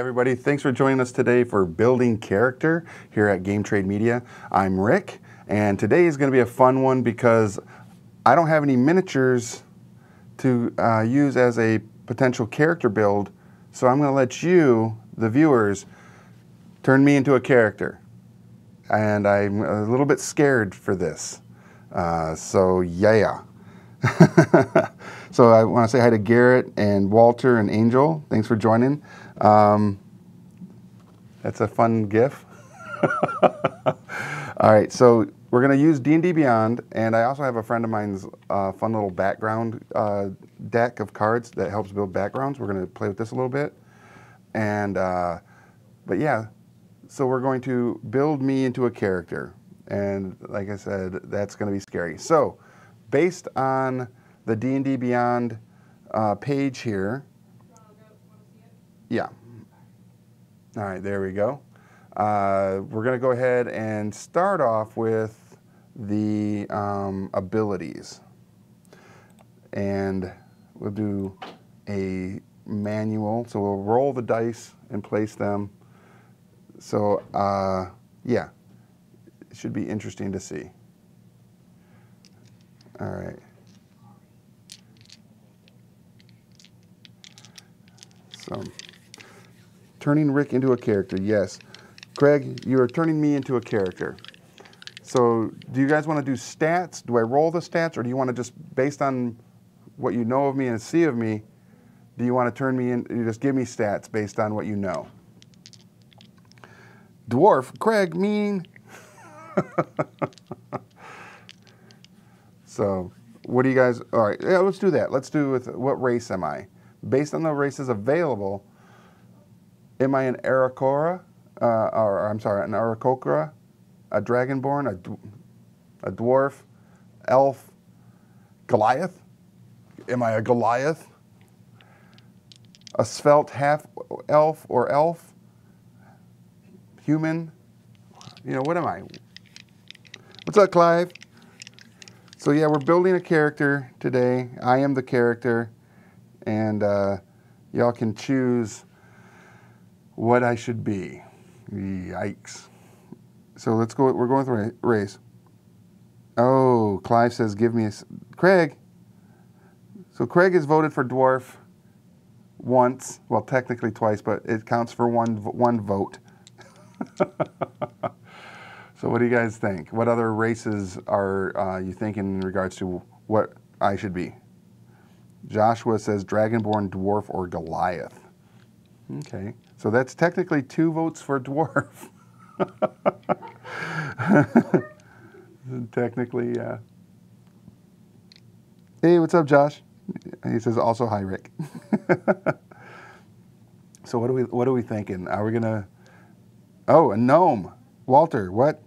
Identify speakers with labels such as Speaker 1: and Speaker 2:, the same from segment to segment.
Speaker 1: everybody. Thanks for joining us today for Building Character here at Game Trade Media. I'm Rick, and today is going to be a fun one because I don't have any miniatures to use as a potential character build, so I'm going to let you, the viewers, turn me into a character. And I'm a little bit scared for this. So yeah. So I want to say hi to Garrett and Walter and Angel. Thanks for joining. That's a fun GIF. All right, so we're going to use D&D Beyond, and I also have a friend of mine's fun little background deck of cards that helps build backgrounds. We're going to play with this a little bit. And, but yeah, so we're going to build me into a character. And like I said, that's going to be scary. So based on the D&D Beyond page here. Yeah. All right, there we go. We're going to go ahead and start off with the abilities. And we'll do a manual. So we'll roll the dice and place them. So, yeah, it should be interesting to see. All right. So, turning Rick into a character, yes. Craig, you are turning me into a character. So, do you guys want to do stats? Do I roll the stats, or do you want to just, based on what you know of me and see of me, do you want to turn me in, you just give me stats based on what you know? Dwarf, Craig, mean. So, what do you guys, all right, yeah, let's do that. Let's do with what race am I? Based on the races available, am I an Aarakocra, or I'm sorry, an Aarakocra, a Dragonborn, a Dwarf, Elf, Goliath? Am I a Goliath? A Svelte half-elf or elf? Human? You know, what am I? What's up, Clive? So yeah, we're building a character today. I am the character, and y'all can choose what I should be. Yikes. So let's go, we're going through race. Oh, Clive says give me a, Craig. So Craig has voted for Dwarf once, well technically twice, but it counts for one vote. So what do you guys think? What other races are you thinking in regards to what I should be? Joshua says Dragonborn, Dwarf, or Goliath. Okay, so that's technically 2 votes for Dwarf. Technically, yeah. Hey, what's up, Josh? He says also hi, Rick. So what are we thinking? Are we gonna? Oh, a gnome. Walter, what?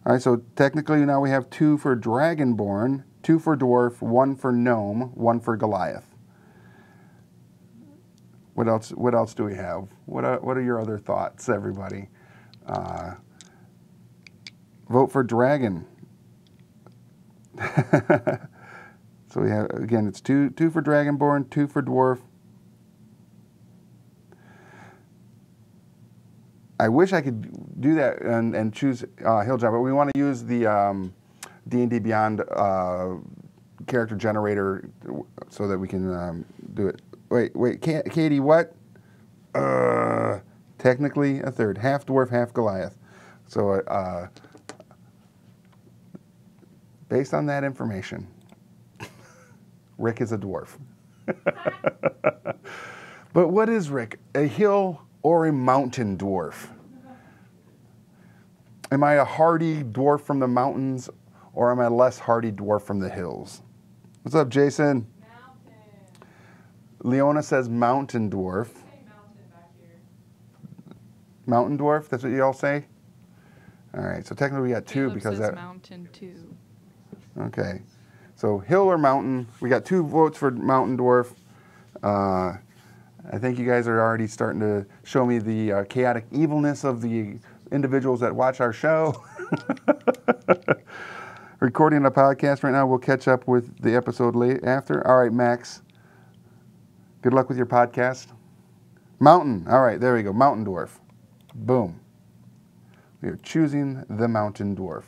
Speaker 1: All right, so technically now we have 2 for Dragonborn, 2 for Dwarf, 1 for Gnome, 1 for Goliath. What else do we have? What are your other thoughts, everybody? Vote for Dragon. So we have, again, it's 2 for Dragonborn, 2 for Dwarf. I wish I could do that and choose Hilljob, but we want to use the D&D Beyond character generator so that we can do it. Wait, Katie, what? Technically a third. Half Dwarf, half Goliath. So based on that information, Rick is a dwarf. But what is Rick? A hill or a mountain dwarf? Am I a hardy dwarf from the mountains, or am I a less hardy dwarf from the hills? What's up, Jason? Mountain. Leona says mountain dwarf. Say mountain back here. Mountain dwarf, that's what you all say? All right, so technically we got 2 because
Speaker 2: says
Speaker 1: that.
Speaker 2: Mountain too.
Speaker 1: Okay, so hill or mountain? We got 2 votes for mountain dwarf. I think you guys are already starting to show me the chaotic evilness of the individuals that watch our show. Recording a podcast right now. We'll catch up with the episode after. All right, Max. Good luck with your podcast. Mountain. All right, there we go. Mountain dwarf. Boom. We are choosing the mountain dwarf.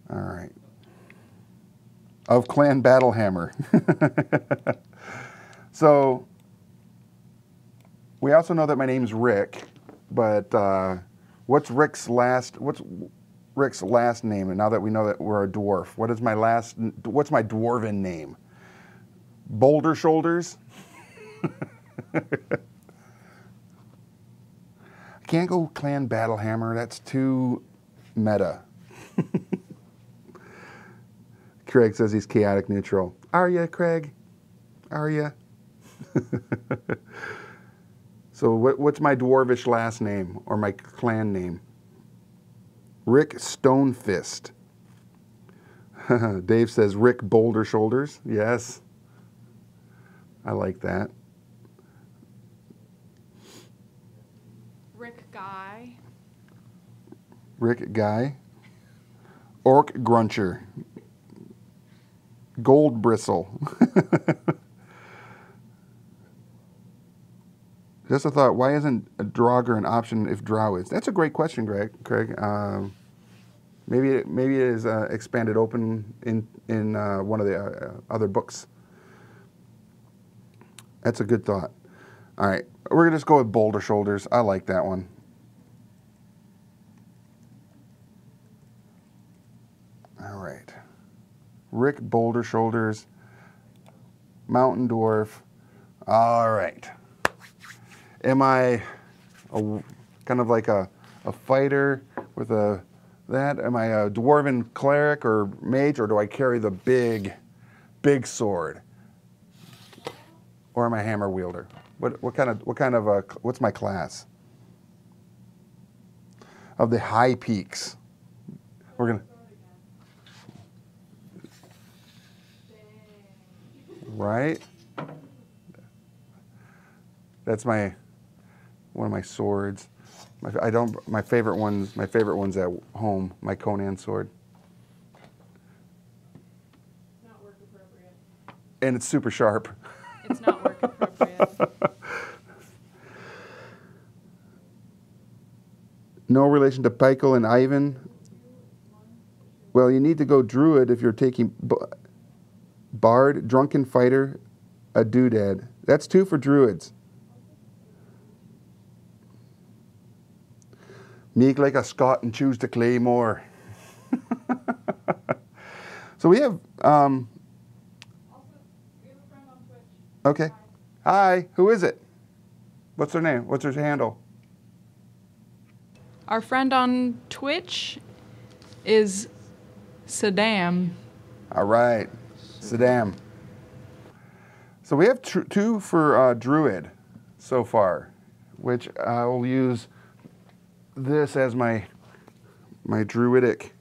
Speaker 1: All right. Of Clan Battlehammer. So, we also know that my name's Rick, but what's Rick's last name? And now that we know that we're a dwarf, what's my dwarven name? Boulder Shoulders? I can't go Clan Battlehammer. That's too meta. Craig says he's chaotic neutral. Are ya, Craig? Are ya? So what's my dwarvish last name or my clan name? Rick Stonefist. Dave says Rick Boulder Shoulders. Yes. I like that.
Speaker 2: Rick Guy.
Speaker 1: Rick Guy. Orc Gruncher. Gold Bristle. Just a thought, why isn't a Draugr an option if Drow is? That's a great question, Craig. Maybe it is expanded open in one of the other books. That's a good thought. All right, we're gonna just go with Boulder Shoulders. I like that one. All right, Rick Boulder Shoulders, Mountain Dwarf. All right. Am I kind of like a fighter with that? Am I a dwarven cleric or mage, or do I carry the big sword? Or am I a hammer wielder? What's my class? Of the high peaks. We're gonna. Right? That's one of my swords. My favorite one's at home, my Conan sword.
Speaker 2: Not work appropriate.
Speaker 1: And it's super sharp.
Speaker 2: It's not work appropriate.
Speaker 1: No relation to Pykel and Ivan. Well, you need to go druid if you're taking bard, drunken fighter, a doodad. That's 2 for druids. Meek like a Scot and choose the claymore. So we have.
Speaker 2: Also, we have a friend on Twitch.
Speaker 1: Okay. Hi. Who is it? What's her name? What's her handle?
Speaker 2: Our friend on Twitch is Saddam.
Speaker 1: All right. Saddam. So we have 2 for druid so far, which I will use this as my druidic,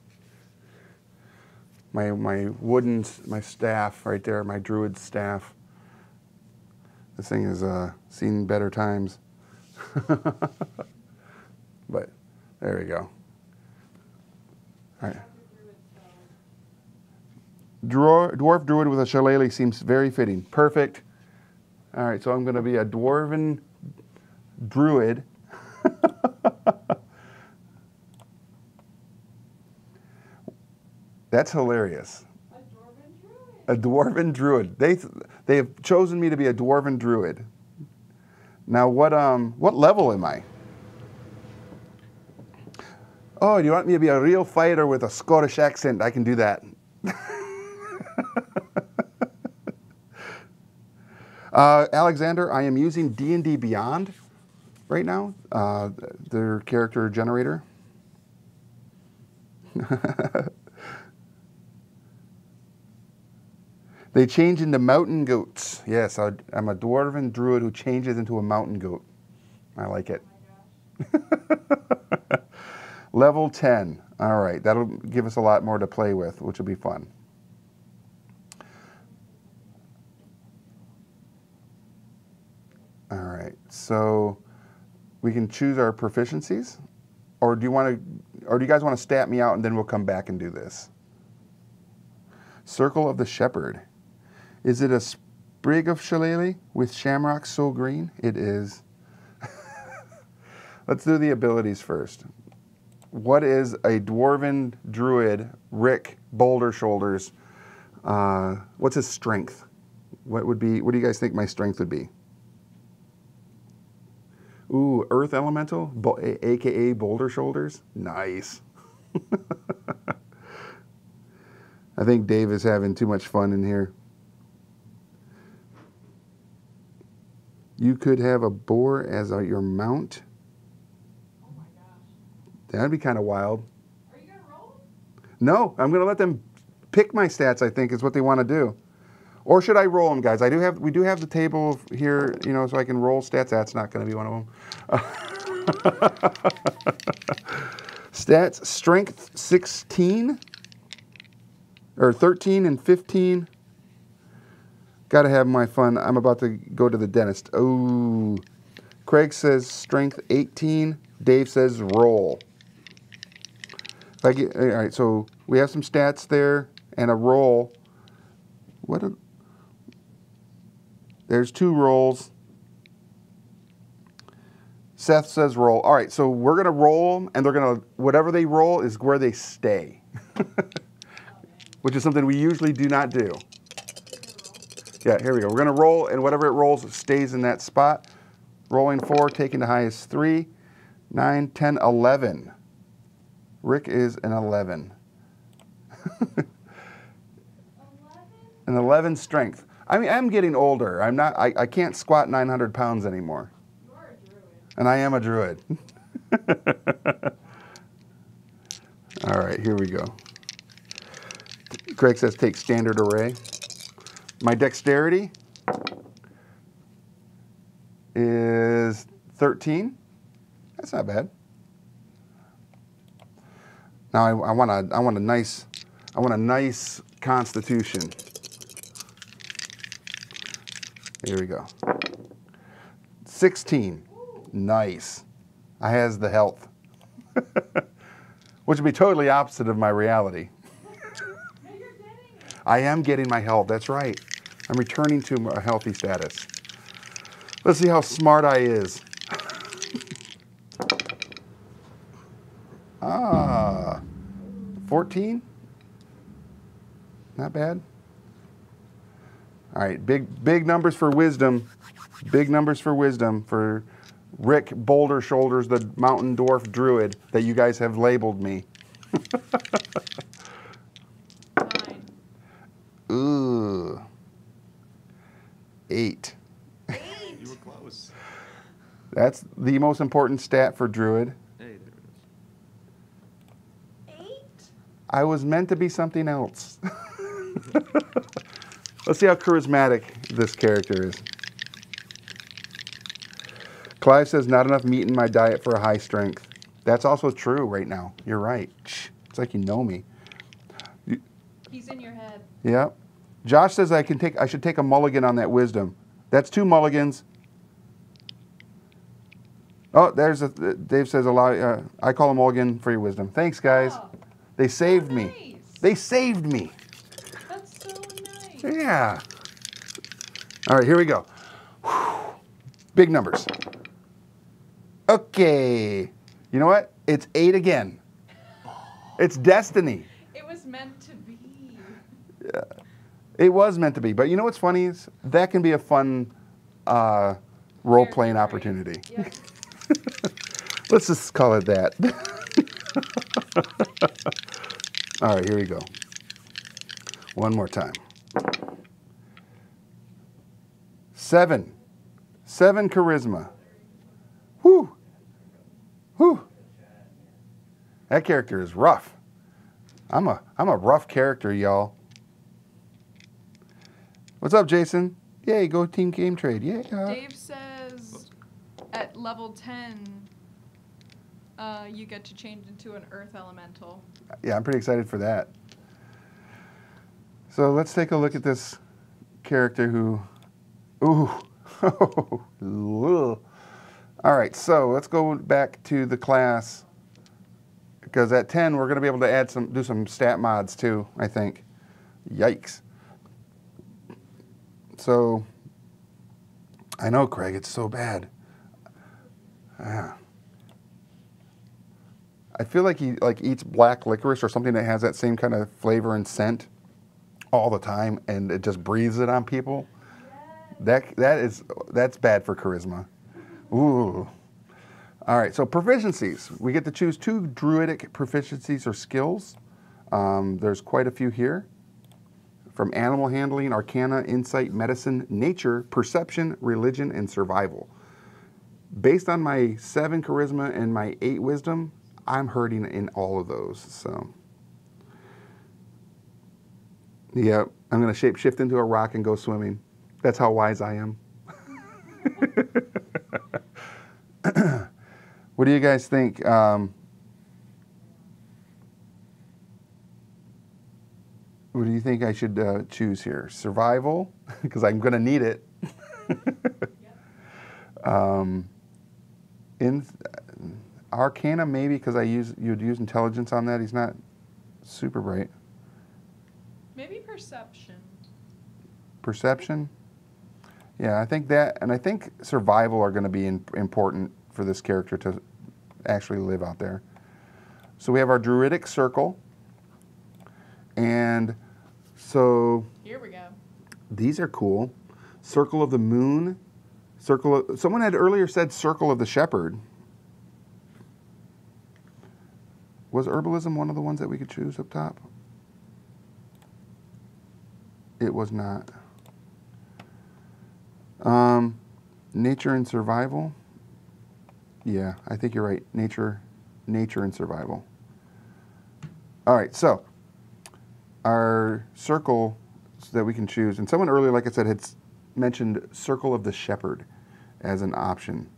Speaker 1: my wooden, my staff right there, my druid staff. This thing has seen better times. But there we go. All right. Dwarf druid with a shillelagh seems very fitting. Perfect. All right, so I'm going to be a dwarven druid. That's hilarious. A dwarven druid. They have chosen me to be a dwarven druid. Now what level am I? Oh, do you want me to be a real fighter with a Scottish accent? I can do that. Alexander, I am using D&D Beyond right now, their character generator. They change into mountain goats. Yes, I'm a dwarven druid who changes into a mountain goat. I like it. Oh Level 10. All right, that'll give us a lot more to play with, which will be fun. All right, so we can choose our proficiencies, or do you guys want to stat me out and then we'll come back and do this? Circle of the Shepherd. Is it a Sprig of shillelagh with shamrock so green. It is. Let's do the abilities first. What is a dwarven druid, Rick Boulder Shoulders? What's his strength? What do you guys think my strength would be? Ooh, Earth Elemental, aka Boulder Shoulders. Nice. I think Dave is having too much fun in here. You could have a boar as your mount.
Speaker 2: Oh my gosh.
Speaker 1: That'd be kind of wild.
Speaker 2: Are you gonna roll?
Speaker 1: No, I'm gonna let them pick my stats. I think is what they want to do. Or should I roll them, guys? We do have the table here, you know, so I can roll stats. That's not going to be one of them. Stats: strength 16, or 13 and 15. Got to have my fun. I'm about to go to the dentist. Oh, Craig says strength 18. Dave says roll. If I get, all right, so we have some stats there and a roll. There's 2 rolls. Seth says roll. All right, so we're going to roll them, and they're going to, whatever they roll is where they stay, which is something we usually do not do. Yeah, here we go. We're going to roll, and whatever it rolls stays in that spot. Rolling 4, taking the highest 3, 9, 10, 11. Rick is an 11.
Speaker 2: 11?
Speaker 1: An 11 strength. I mean, I'm getting older. I can't squat 900 pounds anymore.
Speaker 2: You are a druid.
Speaker 1: And I am a druid. All right, here we go. Craig says take standard array. My dexterity is 13. That's not bad. Now I want a nice constitution. Here we go. 16. Nice. I has the health. Which would be totally opposite of my reality.
Speaker 2: No, you're getting it.
Speaker 1: I am getting my health. That's right. I'm returning to a healthy status. Let's see how smart I is. 14. Not bad. All right, big numbers for wisdom. Big numbers for wisdom for Rick Boulder Shoulders, the mountain dwarf druid that you guys have labeled me.
Speaker 2: 9.
Speaker 1: Ooh. 8.
Speaker 2: 8.
Speaker 3: You were close.
Speaker 1: That's the most important stat for druid.
Speaker 3: Hey, there it is.
Speaker 2: 8?
Speaker 1: I was meant to be something else. Let's see how charismatic this character is. Clive says, not enough meat in my diet for a high strength. That's also true right now. You're right. It's like you know me.
Speaker 2: He's in your head.
Speaker 1: Yep. Josh says I should take a mulligan on that wisdom. That's 2 mulligans. Oh, Dave says I call a mulligan for your wisdom. Thanks, guys.
Speaker 2: Oh,
Speaker 1: They saved me.
Speaker 2: nice.
Speaker 1: They saved me.
Speaker 2: That's so nice.
Speaker 1: Yeah. All right, here we go. Whew. Big numbers. Okay. You know what? It's 8 again. It's destiny.
Speaker 2: It was meant to be.
Speaker 1: It was meant to be. But you know what's funny is that can be a fun role-playing opportunity.
Speaker 2: Yeah.
Speaker 1: Let's just call it that. All right, here we go. One more time. 7. 7 charisma. Whew. Whew. That character is rough. I'm a rough character, y'all. What's up, Jason? Yay, go Team Game Trade. Yeah.
Speaker 2: Dave says at level 10, you get to change into an earth elemental.
Speaker 1: Yeah, I'm pretty excited for that. So let's take a look at this character who, ooh, all right, so let's go back to the class, because at 10 we're going to be able to do some stat mods too, I think. Yikes. So I know, Craig. It's so bad. Ah. I feel like he eats black licorice or something that has that same kind of flavor and scent all the time, and it just breathes it on people. That's bad for charisma. Ooh. All right. So proficiencies. We get to choose 2 druidic proficiencies or skills. There's quite a few here. From animal handling, arcana, insight, medicine, nature, perception, religion, and survival. Based on my 7 charisma and my 8 wisdom, I'm hurting in all of those. So, yep, I'm going to shape shift into a rock and go swimming. That's how wise I am. What do you guys think? What do you think I should choose here? Survival, because I'm going to need it. In Arcana, maybe, because you'd use intelligence on that. He's not super bright.
Speaker 2: Maybe perception.
Speaker 1: Perception? Yeah, I think that, and I think survival are going to be important for this character to actually live out there. So we have our druidic circle. And so
Speaker 2: here we go.
Speaker 1: These are cool. Circle of the moon. Someone had earlier said circle of the shepherd. Was herbalism one of the ones that we could choose up top? It was not. Nature and survival. Yeah, I think you're right. Nature and survival. All right, so our circle that we can choose, and someone earlier, like I said, had mentioned circle of the shepherd as an option.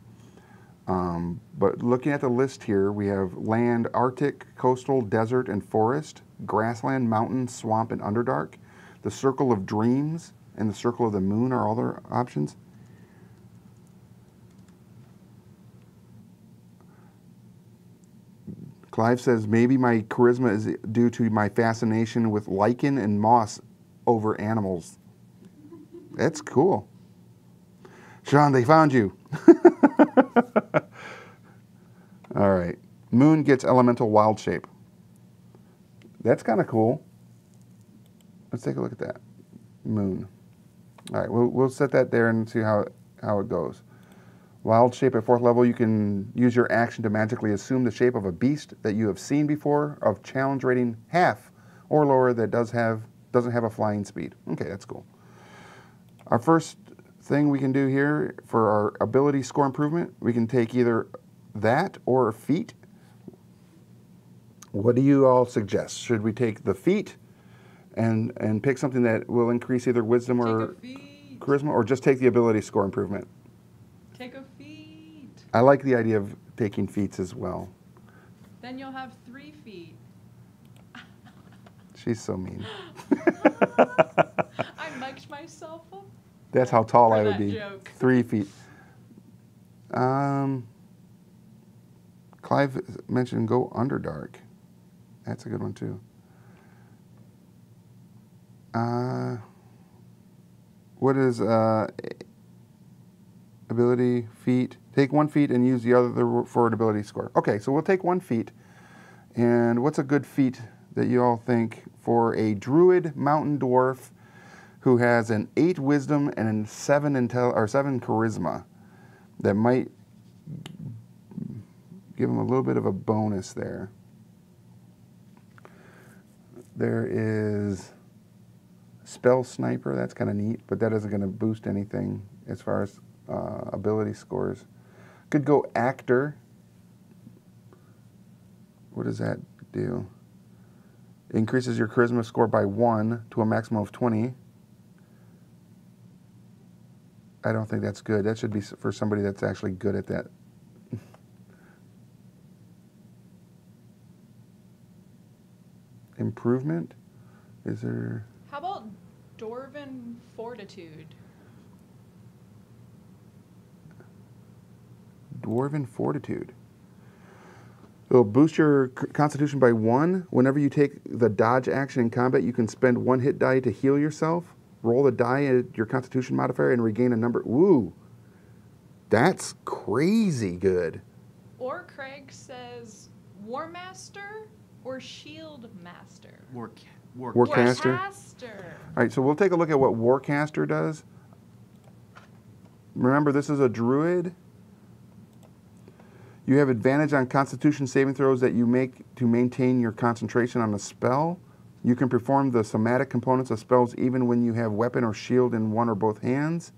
Speaker 1: But looking at the list here, we have land, Arctic, coastal, desert, and forest, grassland, mountain, swamp, and underdark. The circle of dreams and the circle of the moon are all their options. Clive says, maybe my charisma is due to my fascination with lichen and moss over animals. That's cool. Sean, they found you. All right. Moon gets elemental wild shape. That's kind of cool. Let's take a look at that. Moon. All right, we'll set that there and see how it goes. Wild shape at 4th level, you can use your action to magically assume the shape of a beast that you have seen before of challenge rating half or lower that doesn't have a flying speed. Okay, that's cool. Our first thing we can do here for our ability score improvement, we can take either that or feat. What do you all suggest? Should we take the feat and pick something that will increase either wisdom or charisma, or just take the ability score improvement?
Speaker 2: Take a feat.
Speaker 1: I like the idea of taking feats as well.
Speaker 2: Then you'll have 3 feet.
Speaker 1: She's so mean.
Speaker 2: I mic'd myself up.
Speaker 1: That's how tall
Speaker 2: for
Speaker 1: I would
Speaker 2: that
Speaker 1: be.
Speaker 2: joke.
Speaker 1: 3 feet. Clive mentioned go underdark. That's a good one too. What is ability, feat? Take 1 feat and use the other for an ability score. Okay, so we'll take 1 feat. And what's a good feat that you all think for a druid mountain dwarf who has an 8 wisdom and a 7 charisma that might give him a little bit of a bonus there? There is Spell Sniper. That's kind of neat, but that isn't going to boost anything as far as ability scores. Could go Actor. What does that do? Increases your charisma score by 1 to a maximum of 20. I don't think that's good. That should be for somebody that's actually good at that. Improvement? Is there...
Speaker 2: How about Dwarven Fortitude?
Speaker 1: Dwarven Fortitude. It'll boost your constitution by 1. Whenever you take the dodge action in combat, you can spend 1 hit die to heal yourself. Roll the die at your constitution modifier and regain a number. Woo! That's crazy good.
Speaker 2: Or Craig says War Master or Shield Master.
Speaker 1: Warcaster. All right, so we'll take a look at what Warcaster does. Remember, this is a druid. You have advantage on Constitution saving throws that you make to maintain your concentration on a spell. You can perform the somatic components of spells even when you have weapon or shield in one or both hands.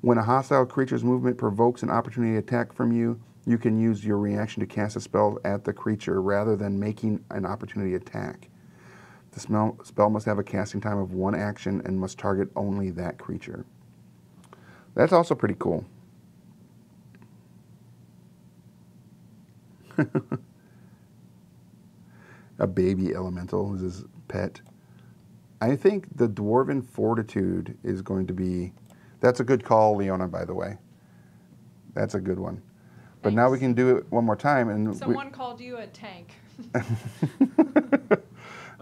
Speaker 1: When a hostile creature's movement provokes an opportunity attack from you, you can use your reaction to cast a spell at the creature rather than making an opportunity attack. The spell must have a casting time of 1 action and must target only that creature. That's also pretty cool. A baby elemental is his pet. I think the Dwarven Fortitude is going to be... That's a good call, Leona, by the way. That's a good one. But now we can do it one more time. And
Speaker 2: someone called you a tank.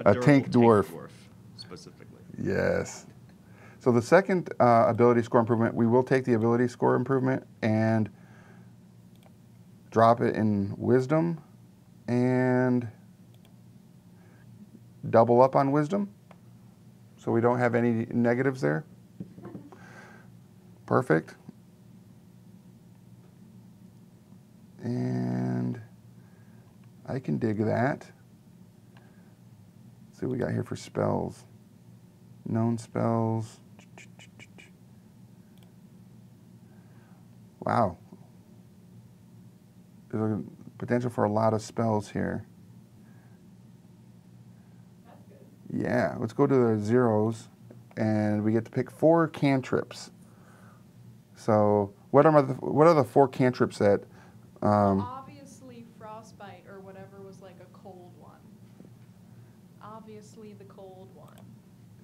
Speaker 1: A tank dwarf.
Speaker 3: Specifically.
Speaker 1: Yes. So the second ability score improvement, we will take the ability score improvement and drop it in wisdom and double up on wisdom. So we don't have any negatives there. Perfect. And I can dig that. Let's see what we got here for spells. Known spells. Wow. There's a potential for a lot of spells here.
Speaker 2: That's good.
Speaker 1: Yeah, let's go to the zeros, and we get to pick 4 cantrips. So what are the 4 cantrips that...
Speaker 2: Obviously frostbite or whatever was like a cold one. Obviously the cold one.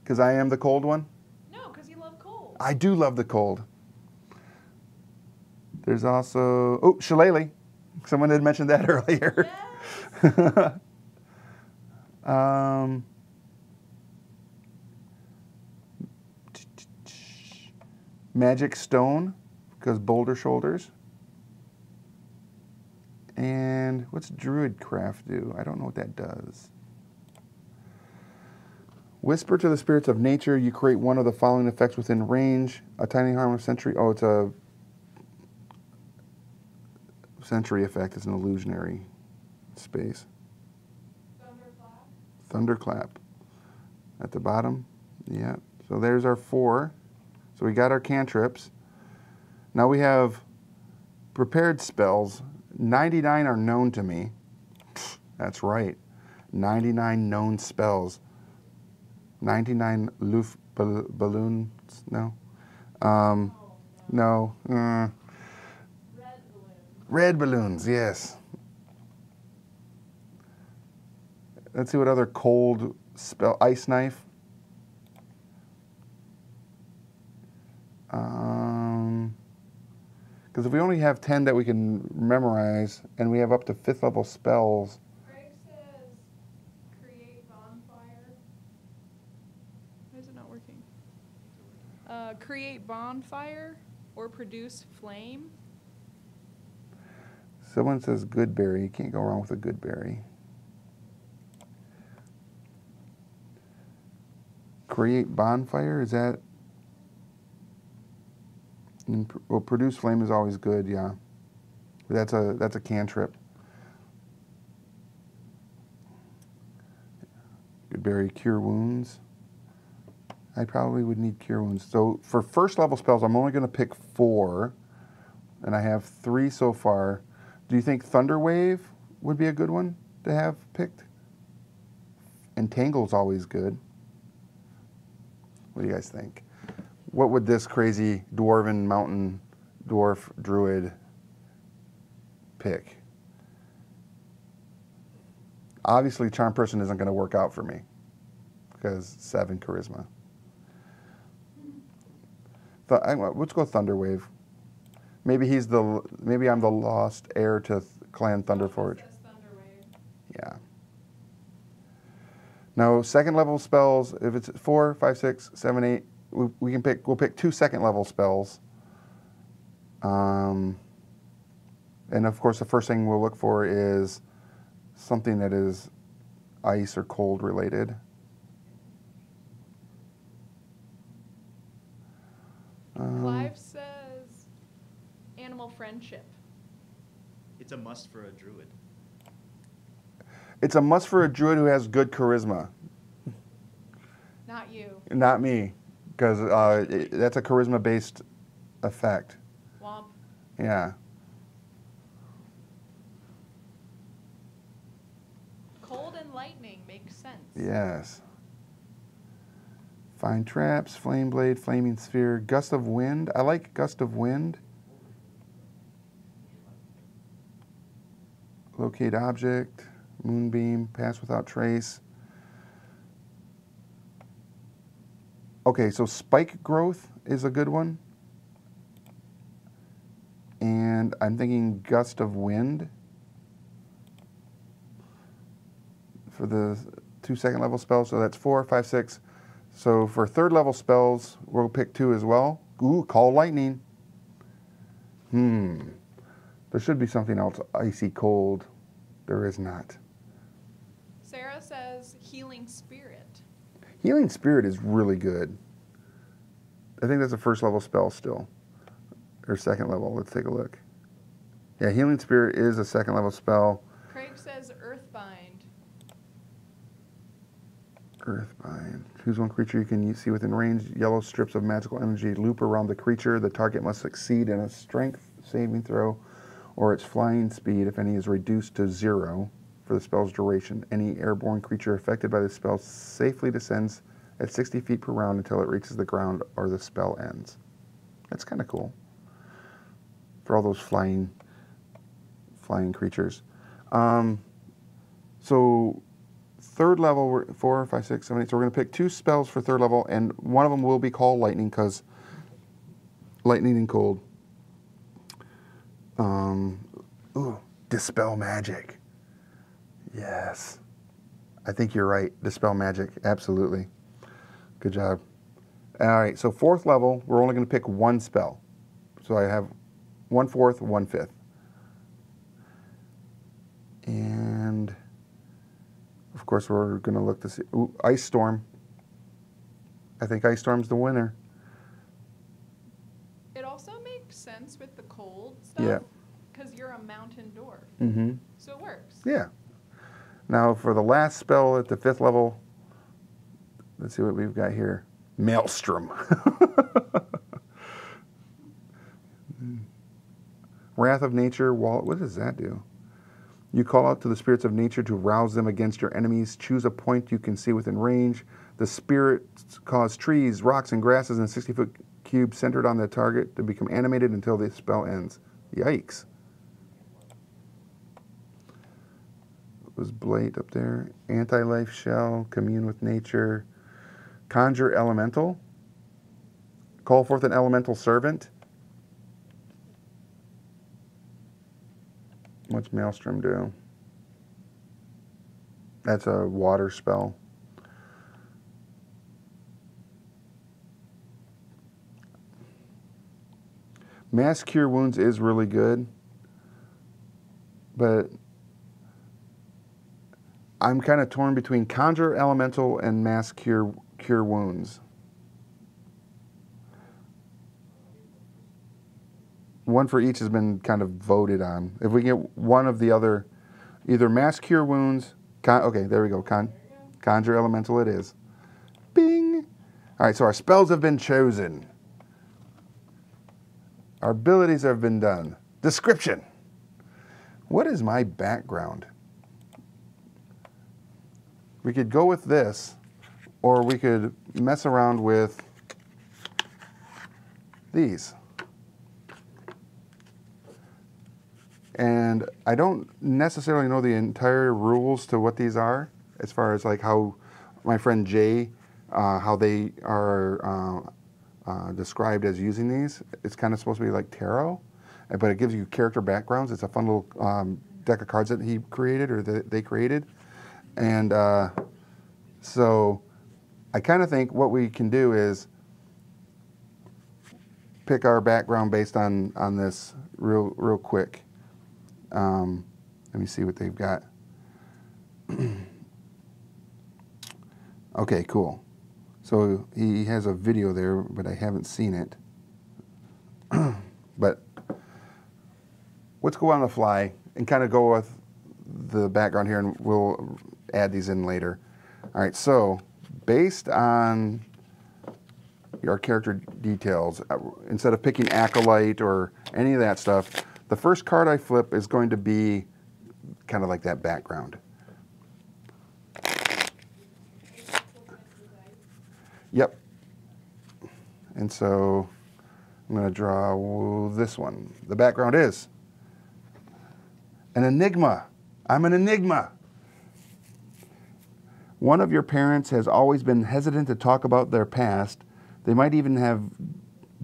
Speaker 1: Because I am the cold one?
Speaker 2: No, because you love cold.
Speaker 1: I do love the cold. There's also... Oh, Shillelagh. Someone had mentioned that earlier.
Speaker 2: Yes.
Speaker 1: Magic Stone, because Boulder Shoulders. And what's Druidcraft do? I don't know what that does. Whisper to the spirits of nature. You create one of the following effects within range. A tiny harmless sentry. Oh, it's a sentry effect. It's an illusionary space.
Speaker 2: Thunderclap.
Speaker 1: Thunderclap. At the bottom. Yeah. So there's our 4. So we got our cantrips. Now we have prepared spells. 99 are known to me. That's right. 99 known spells. 99 balloons. No. No.
Speaker 2: Red balloon.
Speaker 1: Red balloons, yes. Let's see what other cold spell. Ice knife. Because if we only have 10 that we can memorize, and we have up to 5th level spells.
Speaker 2: Craig says create bonfire. Why is it not working? Create bonfire or produce flame.
Speaker 1: Someone says good berry. You can't go wrong with a good berry. Create bonfire, is that? Well, produce flame is always good, yeah. That's a cantrip. Good berry, cure wounds. I probably would need cure wounds. So for first level spells, I'm only going to pick 4, and I have 3 so far. Do you think Thunder Wave would be a good one to have picked? Entangle's always good. What do you guys think? What would this crazy dwarven mountain dwarf druid pick? Obviously, Charm Person isn't going to work out for me because 7 charisma. Let's go Thunder Wave. Maybe I'm the lost heir to Clan Thunderforge.
Speaker 2: Thunder Wave.
Speaker 1: Yeah. Now, second level spells, if it's 4, 5, 6, 7, 8, we'll pick 2 second level spells. And of course, the first thing we'll look for is something that is ice or cold related.
Speaker 2: Clive says animal friendship.
Speaker 3: It's a must for a druid.
Speaker 1: It's a must for a druid who has good charisma.
Speaker 2: Not you.
Speaker 1: Not me, because that's a charisma-based effect.
Speaker 2: Womp.
Speaker 1: Yeah.
Speaker 2: Cold and lightning makes sense.
Speaker 1: Yes. Find traps, flame blade, flaming sphere, gust of wind. I like gust of wind. Locate object, moonbeam, pass without trace. Okay, so spike growth is a good one. And I'm thinking gust of wind for the 2 second level spells. So that's 4, 5, 6. So for third level spells, we'll pick 2 as well. Ooh, call lightning. There should be something else icy cold. There is not.
Speaker 2: Sarah says healing spirit.
Speaker 1: Healing Spirit is really good. I think that's a first level spell still. Or second level. Let's take a look. Yeah, Healing Spirit is a second level spell.
Speaker 2: Craig says earthbind.
Speaker 1: Earthbind. Choose one creature you can see within range. Yellow strips of magical energy loop around the creature. The target must succeed in a strength saving throw or its flying speed if any is reduced to 0 for the spell's duration. Any airborne creature affected by the spell safely descends at 60 feet per round until it reaches the ground or the spell ends. That's kind of cool for all those flying creatures. So third level, we're 4, 5, 6, 7, 8. So we're going to pick 2 spells for third level, and one of them will be called lightning because lightning and cold. Ooh, dispel magic. Yes. I think you're right. Dispel magic. Absolutely. Good job. All right. So fourth level, we're only going to pick 1 spell. So I have 1/4, 1/5. And of course, we're going to look to see. Ooh, Ice Storm. I think Ice Storm's the winner.
Speaker 2: It also makes sense with the cold stuff.
Speaker 1: Yeah.
Speaker 2: Because you're a mountain dwarf.
Speaker 1: Mm-hmm.
Speaker 2: So it works.
Speaker 1: Yeah. Now for the last spell at the 5th level, let's see what we've got here. Maelstrom. Wrath of Nature. What does that do? You call out to the spirits of nature to rouse them against your enemies. Choose a point you can see within range. The spirits cause trees, rocks, and grasses in a 60-foot cube centered on the target to become animated until the spell ends. Yikes. Was Blade up there? Anti-life shell, commune with nature, conjure elemental, call forth an elemental servant. What's Maelstrom do? That's a water spell. Mass Cure Wounds is really good, but I'm kind of torn between Conjure Elemental and Mass Cure Wounds. One for each has been kind of voted on. If we get one of the other, either Mass Cure Wounds, okay, there we go. Conjure Elemental it is. Bing! All right, so our spells have been chosen. Our abilities have been done. Description. What is my background? We could go with this, or we could mess around with these. And I don't necessarily know the entire rules to what these are, as far as like how my friend Jay, how they are described as using these. It's kind of supposed to be like tarot, but it gives you character backgrounds. It's a fun little deck of cards that he created, or that they created. And so I kind of think what we can do is pick our background based on this real quick. Let me see what they've got. Okay, cool. So he has a video there, but I haven't seen it. But let's go on the fly and kind of go with the background here, and we'll add these in later. All right, so based on our character details, instead of picking Acolyte or any of that stuff, the first card I flip is going to be kind of like that background. Yep. And so I'm going to draw this one. The background is an enigma. I'm an enigma. One of your parents has always been hesitant to talk about their past. They might even have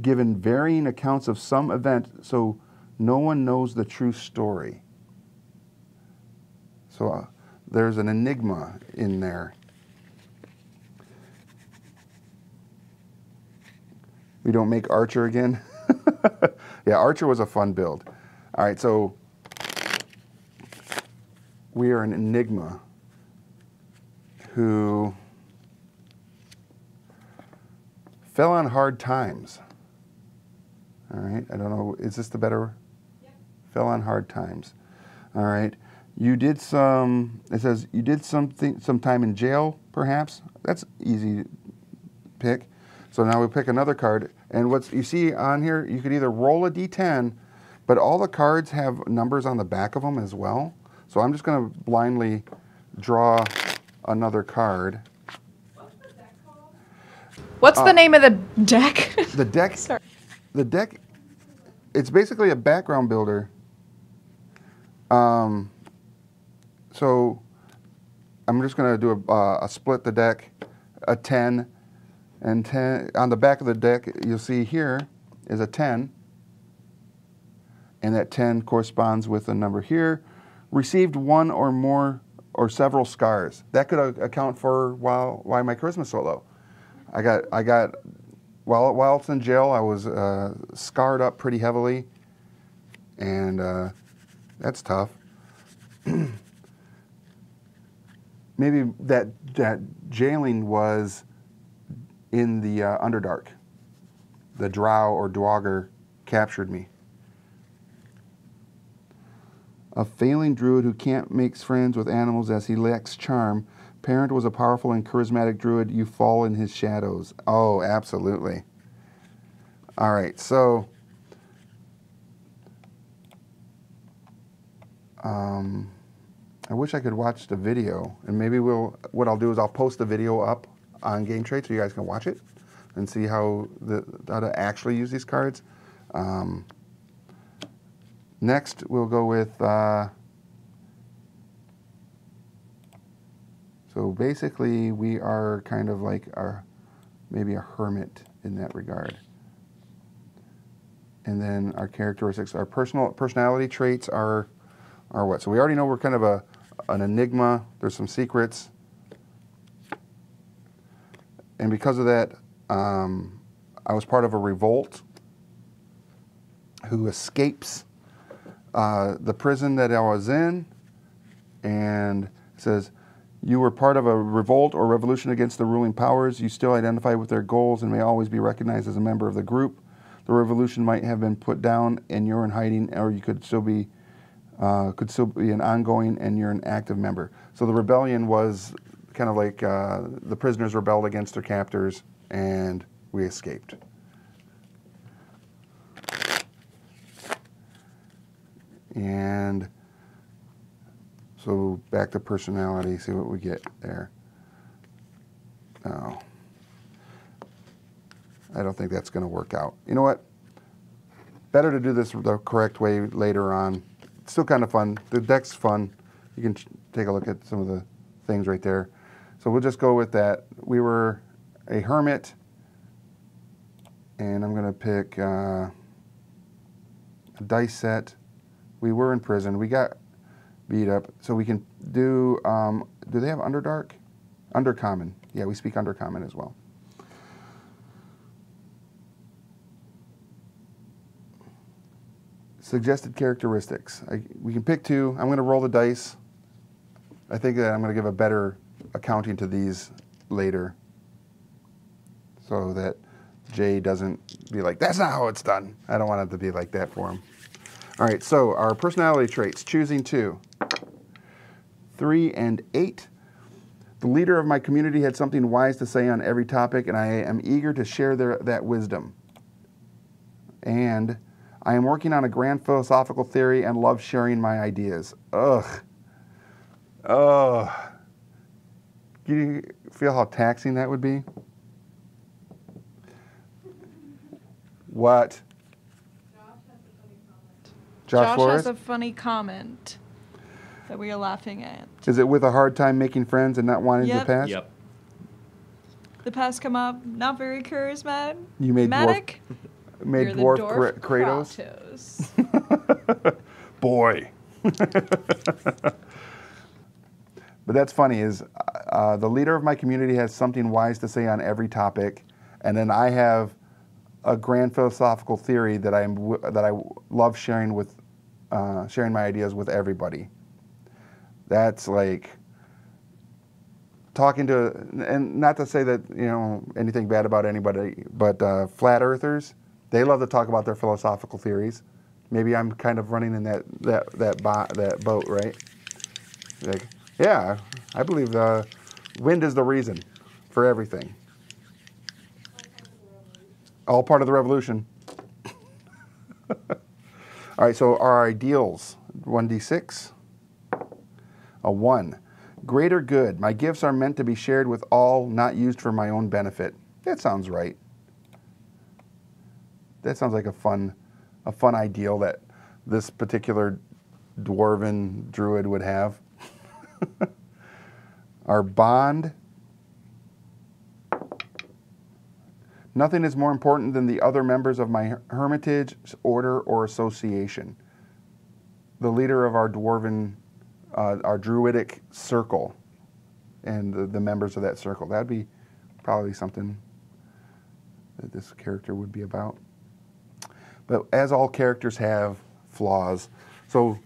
Speaker 1: given varying accounts of some event, so no one knows the true story. So there's an enigma in there. We don't make Archer again. Yeah, Archer was a fun build. All right, so we are an enigma who fell on hard times. All right, I don't know, is this the better? Yep. Fell on hard times. All right, you did some, it says you did some time in jail, perhaps. That's easy to pick. So now we pick another card, and what you see on here, you could either roll a d10, but all the cards have numbers on the back of them as well. So I'm just going to blindly draw another card.
Speaker 2: What's the deck called? What's the name of the deck?
Speaker 1: The deck,
Speaker 2: Sorry.
Speaker 1: The deck, it's basically a background builder. So I'm just going to do a split the deck, a 10. And 10, on the back of the deck, you'll see here is a 10. And that 10 corresponds with the number here. Received one or more or several scars. That could account for why my charisma's so low. I got while I was in jail, I was scarred up pretty heavily. And that's tough. Maybe that jailing was in the Underdark. The drow or dwogger captured me. A failing druid who can't make friends with animals as he lacks charm. Parent was a powerful and charismatic druid. You fall in his shadows. Oh, absolutely. All right, so I wish I could watch the video, and maybe what I'll do is I'll post the video up on Game Trade so you guys can watch it and see how to actually use these cards. Next, we'll go with, so basically we are kind of like maybe a hermit in that regard. And then our characteristics, our personality traits are what? So we already know we're kind of an enigma. There's some secrets. And because of that, I was part of a revolt who escapes the prison that I was in, and it says, you were part of a revolt or revolution against the ruling powers. You still identify with their goals and may always be recognized as a member of the group. The revolution might have been put down and you're in hiding, or you could still be an ongoing and you're an active member. So the rebellion was kind of like the prisoners rebelled against their captors and we escaped. And so back to personality, see what we get there. Oh, I don't think that's going to work out. You know what? Better to do this the correct way later on. It's still kind of fun. The deck's fun. You can take a look at some of the things right there. So we'll just go with that. We were a hermit, and I'm going to pick a dice set. We were in prison. We got beat up. So we can do they have Underdark? Undercommon. Yeah, we speak Undercommon as well. Suggested characteristics. We can pick 2. I'm going to roll the dice. I think that I'm going to give a better accounting to these later so that Jay doesn't be like, that's not how it's done. I don't want it to be like that for him. All right, so our personality traits, choosing 2. 3 and 8. The leader of my community had something wise to say on every topic, and I am eager to share that wisdom. And I am working on a grand philosophical theory and love sharing my ideas. Ugh. Ugh. Do you feel how taxing that would be? What?
Speaker 2: Josh
Speaker 1: Flores?
Speaker 2: has a funny comment that we are laughing at.
Speaker 1: Is it with a hard time making friends and not wanting to pass?
Speaker 3: Yep.
Speaker 2: The past come up, not very charismatic.
Speaker 1: You made
Speaker 2: Matic?
Speaker 1: made
Speaker 2: You're
Speaker 1: dwarf,
Speaker 2: the dwarf
Speaker 1: Kratos. Boy. But that's funny is the leader of my community has something wise to say on every topic, and then I have a grand philosophical theory that I love sharing with sharing my ideas with everybody. That's like talking to, and not to say that anything bad about anybody, but flat earthers, they love to talk about their philosophical theories. Maybe I'm kind of running in that boat, right? Like, yeah, I believe the wind is the reason for everything. All part of the revolution. All right, so our ideals, 1d6. A 1. Greater good. My gifts are meant to be shared with all, not used for my own benefit. That sounds right. That sounds like a fun ideal that this particular dwarven druid would have. Our bond. Nothing is more important than the other members of my hermitage, order, or association. The leader of our dwarven, our druidic circle, and the members of that circle. That'd be probably something that this character would be about. But as all characters have flaws, so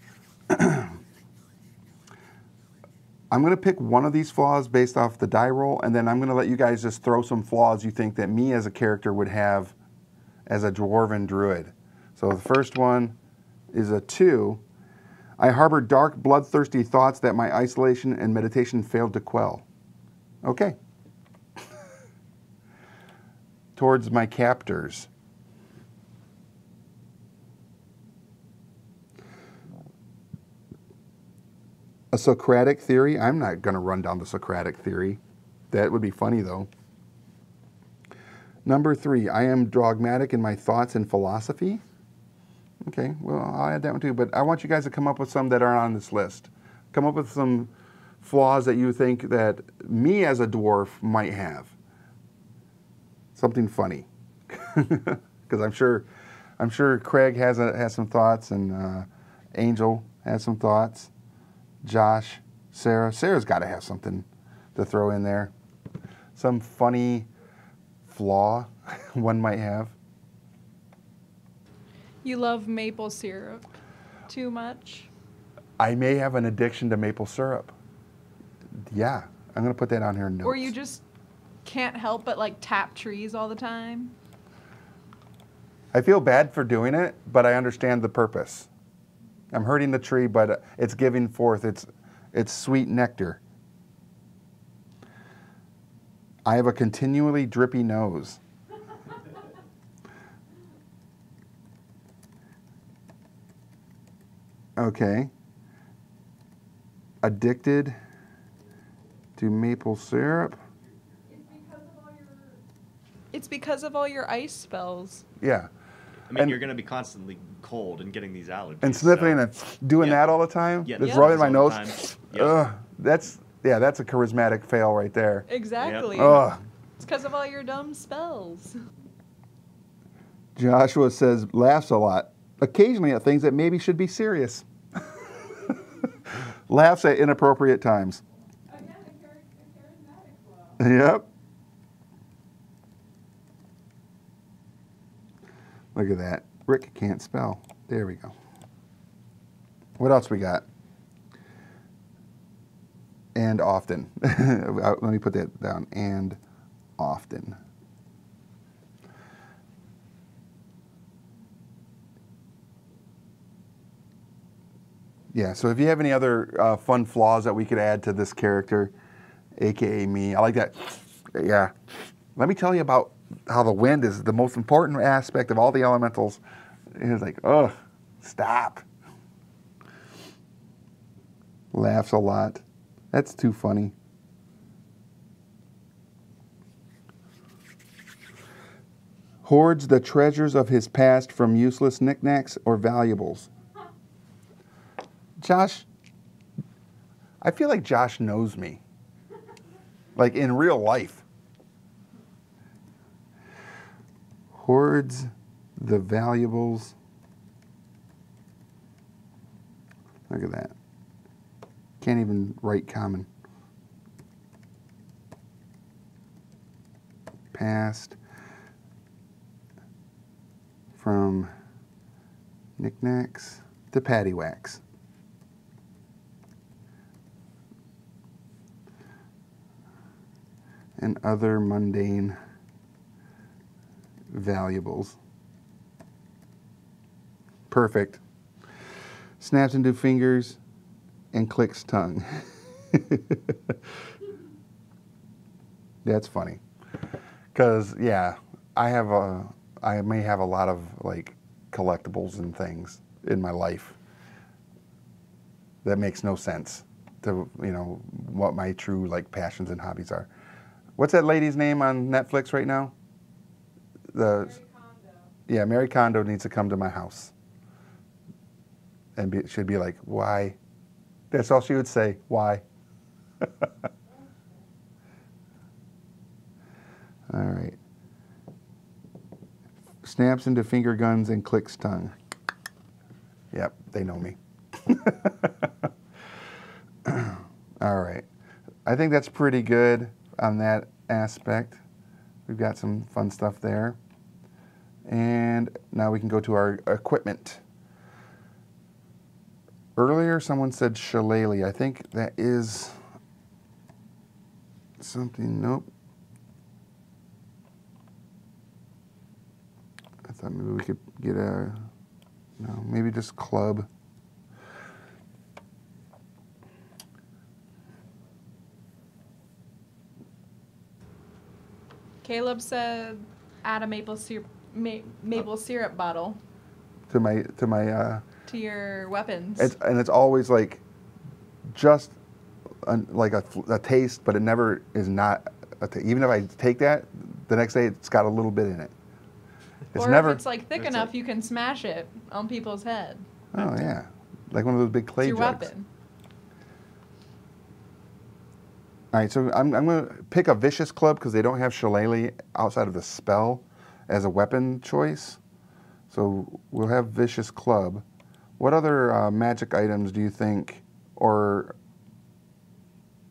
Speaker 1: I'm going to pick one of these flaws based off the die roll, and then I'm going to let you guys just throw some flaws you think that me as a character would have as a dwarven druid. So the first one is a 2. I harbor dark, bloodthirsty thoughts that my isolation and meditation failed to quell. Okay. Towards my captors. A Socratic theory. I'm not going to run down the Socratic theory. That would be funny, though. Number 3, I am dogmatic in my thoughts and philosophy. Okay, well, I'll add that one too. But I want you guys to come up with some that aren't on this list. Come up with some flaws that you think that me as a dwarf might have. Something funny. Because I'm sure Craig has some thoughts, and Angel has some thoughts. Josh, Sarah's got to have something to throw in there. Some funny flaw one might have.
Speaker 2: You love maple syrup too much?
Speaker 1: I may have an addiction to maple syrup. Yeah, I'm going to put that on here in notes.
Speaker 2: Or you just can't help but like tap trees all the time?
Speaker 1: I feel bad for doing it, but I understand the purpose. I'm hurting the tree, but it's giving forth its sweet nectar. I have a continually drippy nose. Okay. Addicted to maple syrup.
Speaker 2: It's because of all your ice spells.
Speaker 1: Yeah.
Speaker 3: I mean,
Speaker 1: And-
Speaker 3: you're going to be constantly cold and getting these allergies.
Speaker 1: And sniffing
Speaker 3: so-
Speaker 1: and doing that all the time.
Speaker 3: Yeah,
Speaker 1: Just
Speaker 3: yeah.
Speaker 1: rubbing my
Speaker 3: All the
Speaker 1: nose.
Speaker 3: time. Yep.
Speaker 1: Ugh, that's a charismatic fail right there.
Speaker 2: Exactly.
Speaker 1: Ugh.
Speaker 2: It's because of all your dumb spells.
Speaker 1: Joshua says laughs a lot, occasionally at things that maybe should be serious. Laughs at inappropriate times.
Speaker 2: Again, a charismatic flaw.
Speaker 1: Yep. Look at that. Rick can't spell. There we go. What else we got? And often. Let me put that down. And often. Yeah, so if you have any other fun flaws that we could add to this character, aka me, I like that. Yeah. Let me tell you about how the wind is the most important aspect of all the elementals. It's like, ugh, stop. Laughs a lot. That's too funny. Hoards the treasures of his past from useless knickknacks or valuables. Josh, I feel like Josh knows me. Like in real life. Hoards the valuables. Look at that. Can't even write common. Past from knickknacks to paddywhacks. And other mundane valuables. Perfect. Snaps into fingers and clicks tongue. That's funny. Because, yeah, I may have a lot of, like, collectibles and things in my life that makes no sense to, you know, what my true, like, passions and hobbies are. What's that lady's name on Netflix right now? Mary Kondo. Yeah, Mary Kondo needs to come to my house. And she'd be like, why? That's all she would say, why? All right. Snaps into finger guns and clicks tongue. Yep, they know me. All right. I think that's pretty good on that aspect. We've got some fun stuff there. And now we can go to our equipment. Earlier someone said shillelagh. I think that is something, nope. I thought maybe we could get a, no, maybe just club.
Speaker 2: Caleb said add a maple syrup bottle
Speaker 1: To my
Speaker 2: to your weapons.
Speaker 1: and it's always like just like a taste, but it never is not a taste. Even if I take that, the next day it's got a little bit in it. It's
Speaker 2: or
Speaker 1: never.
Speaker 2: if it's like thick enough, you can smash it on people's head.
Speaker 1: Oh yeah, like one of those big clay
Speaker 2: It's your
Speaker 1: jugs.
Speaker 2: weapon.
Speaker 1: All right, so I'm going to pick a vicious club because they don't have shillelagh outside of the spell as a weapon choice. So we'll have vicious club. What other magic items do you think, or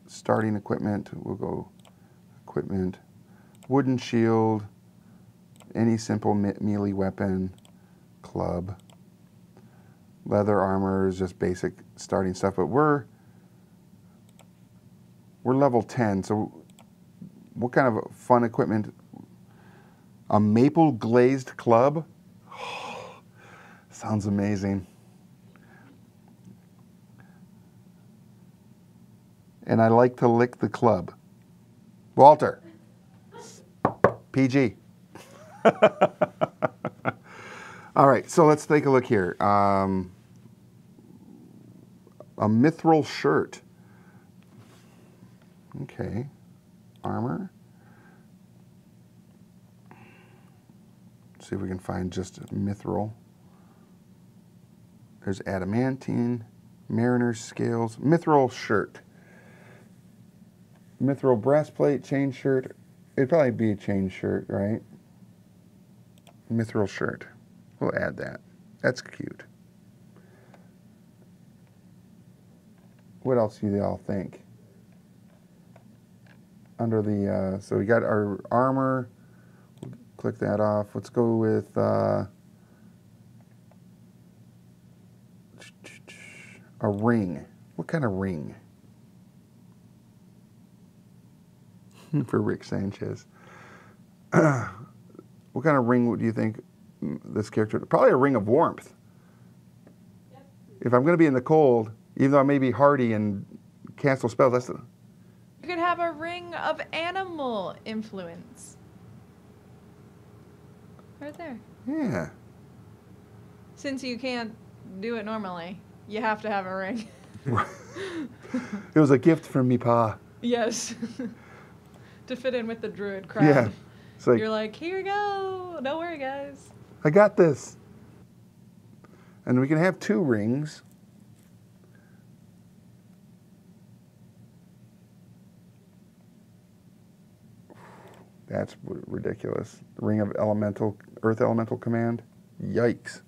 Speaker 1: starting equipment? We'll go equipment, wooden shield, any simple melee weapon, club, leather armor is just basic starting stuff. But we're level 10, so what kind of fun equipment? A maple glazed club? Sounds amazing. And I like to lick the club. Walter. PG. All right, so let's take a look here. A mithril shirt. Okay. Armor. See if we can find just mithril. There's adamantine, mariner's scales, mithril shirt. Mithril breastplate, chain shirt. It'd probably be a chain shirt, right? Mithril shirt. We'll add that. That's cute. What else do y'all think? Under the, so we got our armor. We'll click that off. Let's go with, A ring. What kind of ring? For Rick Sanchez. What kind of ring do you think this character? Probably a ring of warmth.
Speaker 2: Yep.
Speaker 1: If I'm going to be in the cold, even though I may be hardy and cancel spells, that's the...
Speaker 2: You could have a ring of animal influence. Right there.
Speaker 1: Yeah.
Speaker 2: Since you can't do it normally, you have to have a ring.
Speaker 1: It was a gift from me pa.
Speaker 2: Yes. To fit in with the druid crowd.
Speaker 1: Yeah. It's like,
Speaker 2: You're like, here you go. Don't worry, guys.
Speaker 1: I got this. And we can have 2 rings. That's ridiculous. Ring of elemental, earth elemental command. Yikes.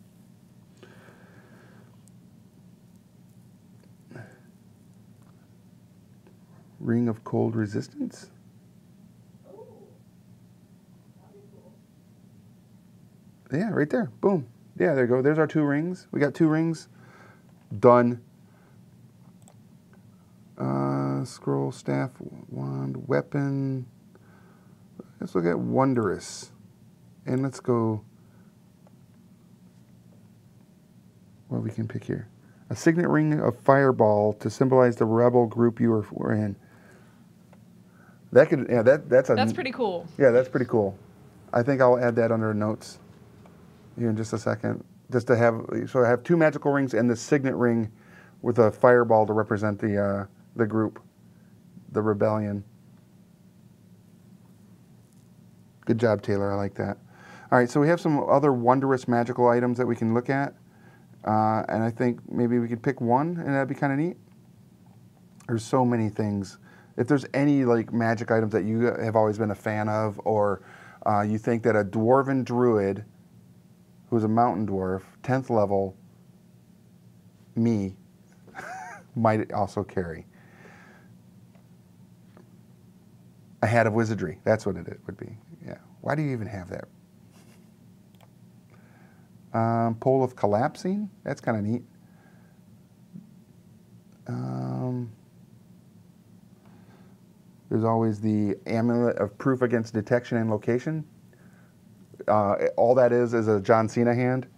Speaker 1: Ring of cold resistance.
Speaker 2: Oh, that'd be cool.
Speaker 1: Yeah, right there. Boom. Yeah, there you go. There's our 2 rings. We got 2 rings. Done. Scroll, staff, wand, weapon. Let's look at wondrous. And let's go. What we can pick here. A signet ring of fireball to symbolize the rebel group you were in. That could, yeah, that's
Speaker 2: pretty cool.
Speaker 1: Yeah, that's pretty cool. I think I'll add that under notes here in just a second. Just to have, so I have 2 magical rings and the signet ring with a fireball to represent the group, the rebellion. Good job, Taylor. I like that. All right, so we have some other wondrous magical items that we can look at. And I think maybe we could pick one, and that'd be kind of neat. There's so many things. If there's any like magic items that you have always been a fan of, or you think that a dwarven druid, who's a mountain dwarf, 10th level, me, might also carry. A hat of wizardry. That's what it would be. Yeah. Why do you even have that? Pole of collapsing. That's kind of neat. There's always the amulet of proof against detection and location. All that is a John Cena hand.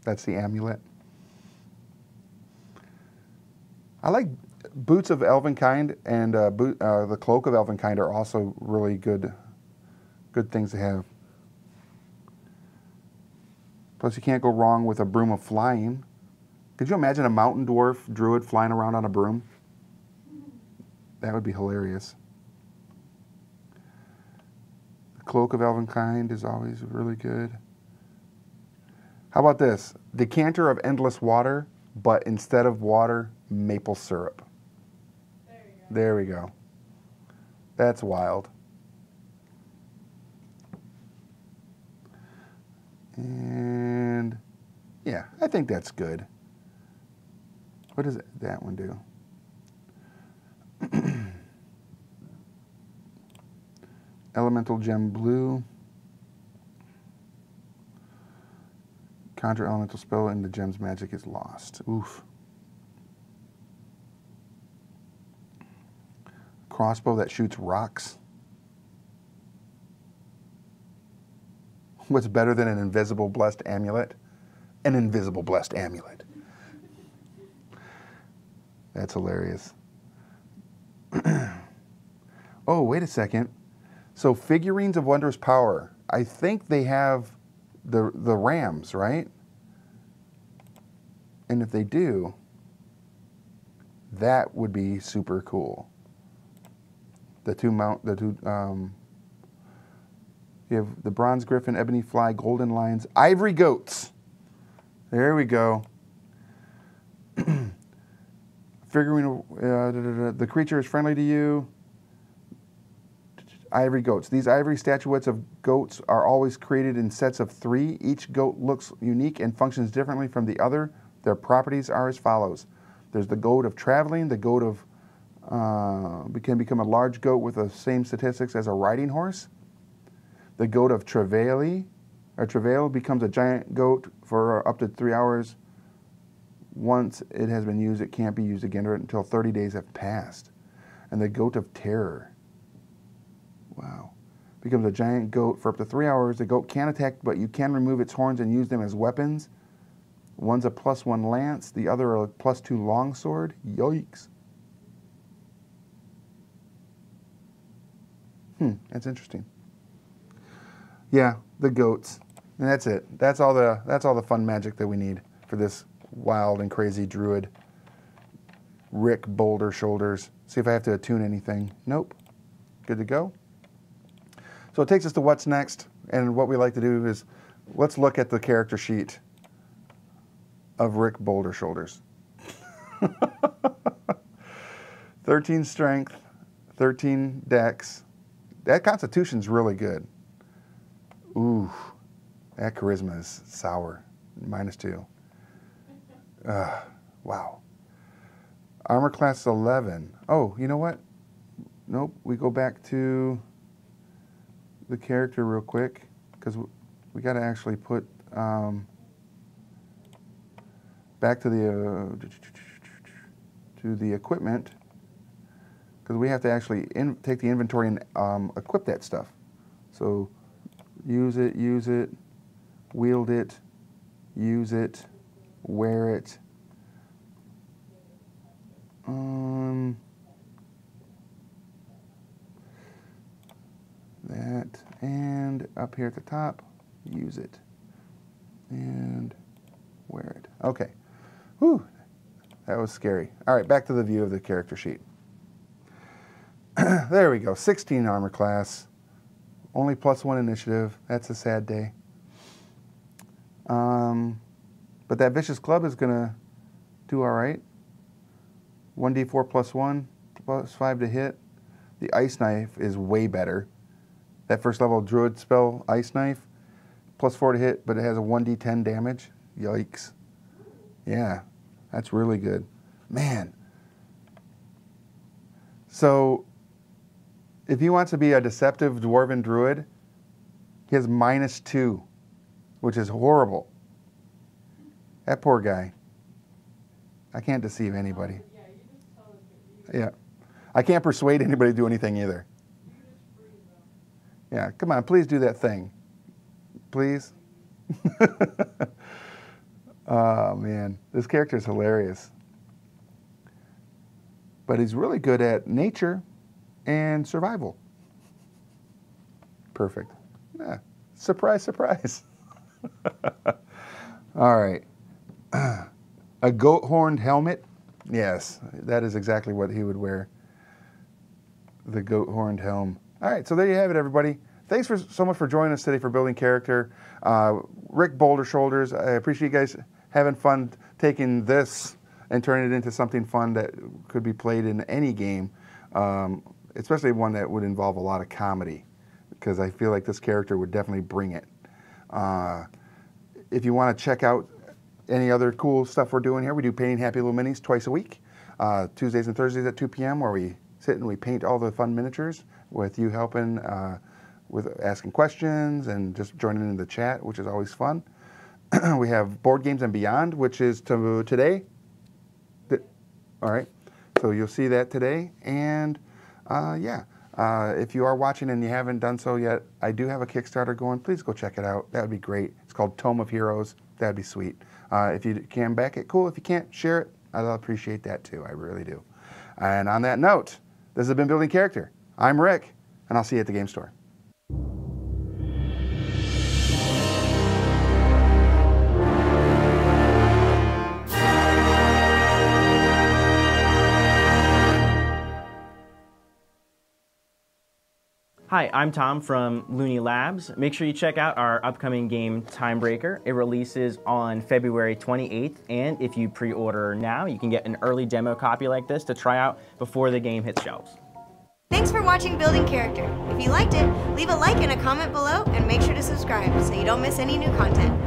Speaker 1: That's the amulet. I like boots of Elvenkind and the cloak of Elvenkind are also really good things to have. Plus, you can't go wrong with a broom of flying. Could you imagine a mountain dwarf druid flying around on a broom? That would be hilarious. The cloak of Elvenkind is always really good. How about this? Decanter of endless water, but instead of water, maple syrup.
Speaker 2: There you go.
Speaker 1: There we go. That's wild. And yeah, I think that's good. What does that one do? Elemental gem blue. Conjure elemental spell and the gem's magic is lost. Oof. Crossbow that shoots rocks. What's better than an invisible blessed amulet? An invisible blessed amulet. That's hilarious. Oh, wait a second. So figurines of wondrous power. I think they have the rams, right? And if they do, that would be super cool. You have the bronze griffin, ebony fly, golden lions, ivory goats. There we go. Figurine, the creature is friendly to you. Ivory goats. These ivory statuettes of goats are always created in sets of 3. Each goat looks unique and functions differently from the other. Their properties are as follows. There's the goat of traveling. The goat of can become a large goat with the same statistics as a riding horse. The goat of travail becomes a giant goat for up to 3 hours Once it has been used, it can't be used again until 30 days have passed. And the Goat of Terror. Wow. Becomes a giant goat for up to 3 hours. The goat can attack, but you can remove its horns and use them as weapons. One's a +1 lance, the other a +2 longsword. Yikes. That's interesting. Yeah, the goats. And that's it. That's all the fun magic that we need for this wild and crazy druid. Rick Boulder Shoulders. See if I have to attune anything. Nope. Good to go. So it takes us to what's next, and what we like to do is let's look at the character sheet of Rick Boulder Shoulders. 13 strength, 13 dex. That constitution's really good. Ooh, that charisma is sour. -2. Wow. Armor class 11. Oh, you know what? Nope, we go back to the character real quick, because we got to actually put back to the equipment, because we have to actually take the inventory and equip that stuff. So use it, wield it, use it, wear it. That, and up here at the top, use it, and wear it. Okay. Whew, that was scary. All right, back to the view of the character sheet. There we go, 16 armor class, only +1 initiative. That's a sad day. But that vicious club is gonna do all right. 1d4 +1, +5 to hit. The ice knife is way better. That first level druid spell, ice knife, +4 to hit, but it has a 1d10 damage. Yikes. Yeah, that's really good. Man. So, if he wants to be a deceptive dwarven druid, he has -2, which is horrible. That poor guy. I can't deceive anybody. Yeah. I can't persuade anybody to do anything either. Yeah, come on, please do that thing. Please. Oh, man. This character is hilarious. But he's really good at nature and survival. Perfect. Yeah. Surprise, surprise. All right. A goat horned helmet. Yes, that is exactly what he would wear. The goat horned helm. All right, so there you have it, everybody. Thanks so much for joining us today for Building Character. Rick Boulder Shoulders, I appreciate you guys having fun taking this and turning it into something fun that could be played in any game, especially one that would involve a lot of comedy, because I feel like this character would definitely bring it. If you want to check out any other cool stuff we're doing here, we do Painting Happy Little Minis twice a week, Tuesdays and Thursdays at 2 p.m., where we sit and we paint all the fun miniatures with you helping with asking questions and just joining in the chat, which is always fun. We have Board Games and Beyond, which is today. All right, so you'll see that today. And yeah, if you are watching and you haven't done so yet, I do have a Kickstarter going. Please go check it out. That would be great. It's called Tome of Heroes. That would be sweet. If you can back it, cool. If you can't, share it. I'll appreciate that too. I really do. And on that note, this has been Building Character. I'm Rick, and I'll see you at the game store.
Speaker 4: Hi, I'm Tom from Looney Labs. Make sure you check out our upcoming game, Timebreaker. It releases on February 28th, and if you pre-order now, you can get an early demo copy like this to try out before the game hits shelves.
Speaker 5: Thanks for watching Building Character. If you liked it, leave a like and a comment below, and make sure to subscribe so you don't miss any new content.